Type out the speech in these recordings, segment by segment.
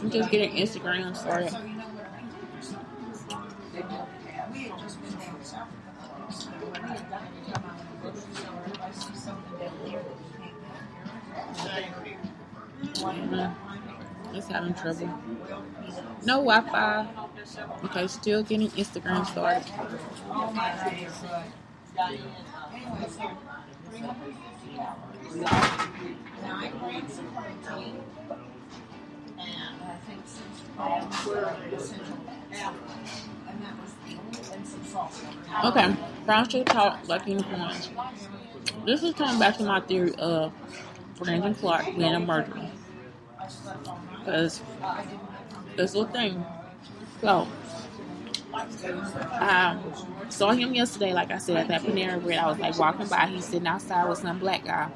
I'm just getting Instagram started. It's having trouble. No Wi-Fi. Okay, still getting Instagram started. Okay, Brown should talk like unicorns. This is coming back to my theory of Brandon Clark being a murderer. Because this little thing. So, I saw him yesterday, like I said, at that Panera Bread. I was like walking by. He's sitting outside with some black guy.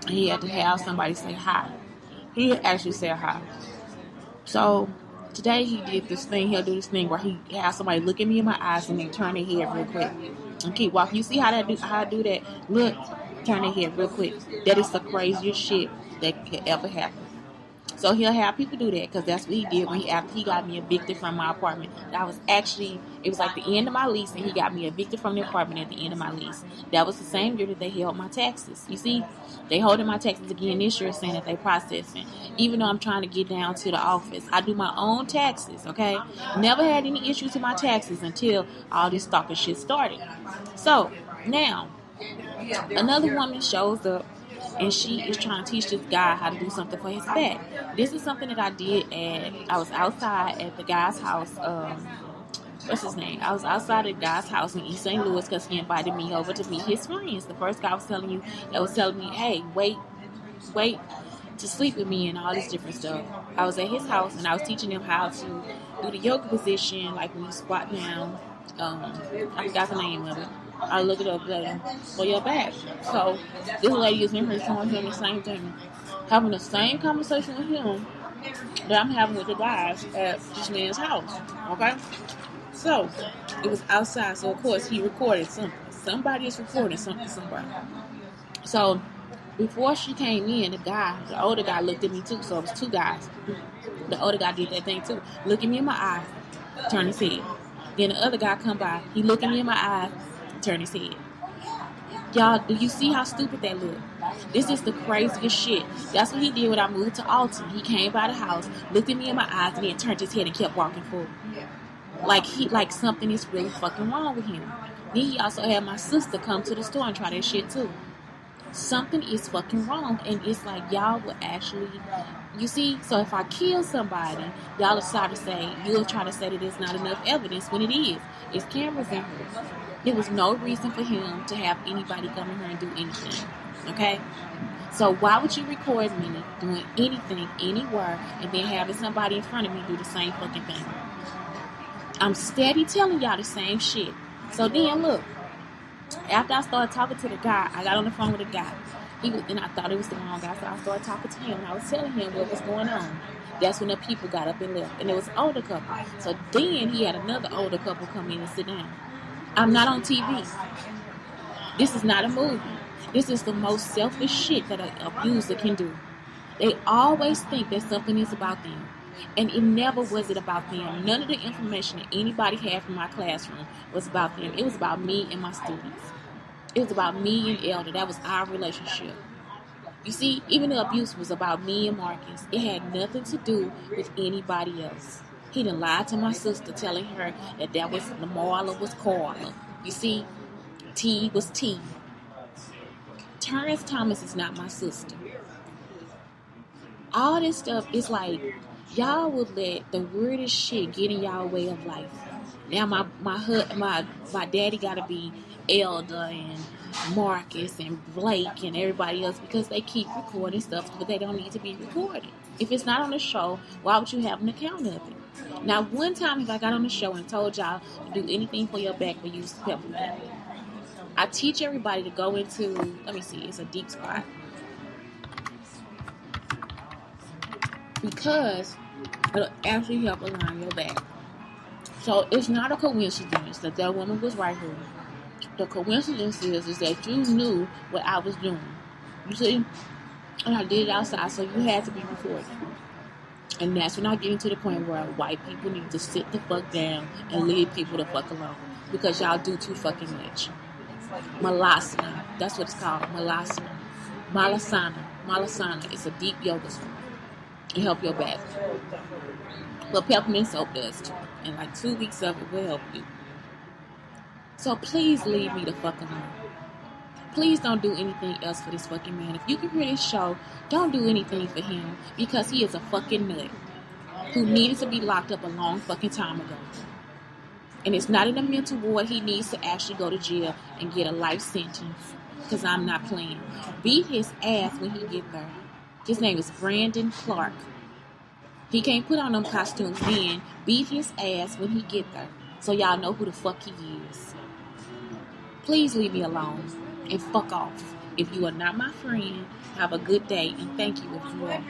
And he had to have somebody say hi. He actually said hi. So, today he did this thing. He'll do this thing where he has somebody look at me in my eyes and then turn their head real quick. And keep walking. You see how I do that? Look, turn their head real quick. That is the craziest shit that could ever happen. So he'll have people do that because that's what he did after he got me evicted from my apartment. It was like the end of my lease, and he got me evicted from the apartment at the end of my lease. That was the same year that they held my taxes. You see, they holding my taxes again this year, saying that they processing. Even though I'm trying to get down to the office, I do my own taxes. Okay, never had any issues with my taxes until all this stalking shit started. So now, another woman shows up. And she is trying to teach this guy how to do something for his back. This is something that I did I was outside at the guy's house. What's his name? I was outside at the guy's house in East St. Louis because he invited me over to meet his friends. The first guy was telling me, hey, wait to sleep with me and all this different stuff. I was at his house and I was teaching him how to do the yoga position, like when you squat down. I forgot the name of it. I look it up later for your back. So this lady is in here telling him the same thing, having the same conversation with him that I'm having with the guys at this man's house. Okay, so it was outside. So of course he recorded something. Somebody is recording something. So before she came in, the older guy looked at me too. So it was two guys. The older guy did that thing too. Look at me in my eye, turn his head. Then the other guy come by. He looked at me in my eye, turn his head. Y'all, do you see how stupid that look? This is the craziest shit. That's what he did when I moved to Alton. He came by the house, looked at me in my eyes, and then turned his head and kept walking forward. Like something is really fucking wrong with him. Then he also had my sister come to the store and try that shit too. Something is fucking wrong, and it's like y'all will actually, you see. So if I kill somebody, y'all decide to say, you'll try to say that there's not enough evidence when it is. It's cameras in here. There was no reason for him to have anybody come in here and do anything. Okay? So why would you record me doing anything, anywhere, and then having somebody in front of me do the same fucking thing? I'm steady telling y'all the same shit. So then look, after I started talking to the guy, I got on the phone with the guy. And I thought it was the wrong guy, so I started talking to him, and I was telling him what was going on. That's when the people got up and left, and it was an older couple. So then he had another older couple come in and sit down. I'm not on TV. This is not a movie. This is the most selfish shit that an abuser can do. They always think that something is about them. And it never was it about them. None of the information that anybody had from my classroom was about them. It was about me and my students. It was about me and Elder. That was our relationship. You see, even the abuse was about me and Marcus. It had nothing to do with anybody else. He done lied to my sister, telling her that was the Marla was Carla. You see, T was T. Terrence Thomas is not my sister. All this stuff is like, y'all would let the weirdest shit get in y'all way of life. Now my daddy gotta be Elder and Marcus and Blake and everybody else because they keep recording stuff, but they don't need to be recorded. If it's not on the show, why would you have an account of it? Now, one time if I got on the show and told y'all to do anything for your back, but use peppermint. I teach everybody to go into, let me see, it's a deep spot. Because it'll actually help align your back. So it's not a coincidence that woman was right here. The coincidence is that you knew what I was doing. You see, And I did it outside, so you had to be recorded. And that's when I get into the point where white people need to sit the fuck down and leave people the fuck alone. Because y'all do too fucking much. Malasana. That's what it's called. Malasana. Malasana is a deep yoga form. It helps your back. But peppermint soap does too. And like 2 weeks of it will help you. So please leave me the fuck alone. Please don't do anything else for this fucking man. If you can hear this show, don't do anything for him because he is a fucking nut who needed to be locked up a long fucking time ago. And it's not in a mental ward. He needs to actually go to jail and get a life sentence because I'm not playing. Beat his ass when he get there. His name is Brandon Clark. He can't put on them costumes then. Beat his ass when he get there so y'all know who the fuck he is. Please leave me alone. And fuck off. If you are not my friend, have a good day and thank you if you are.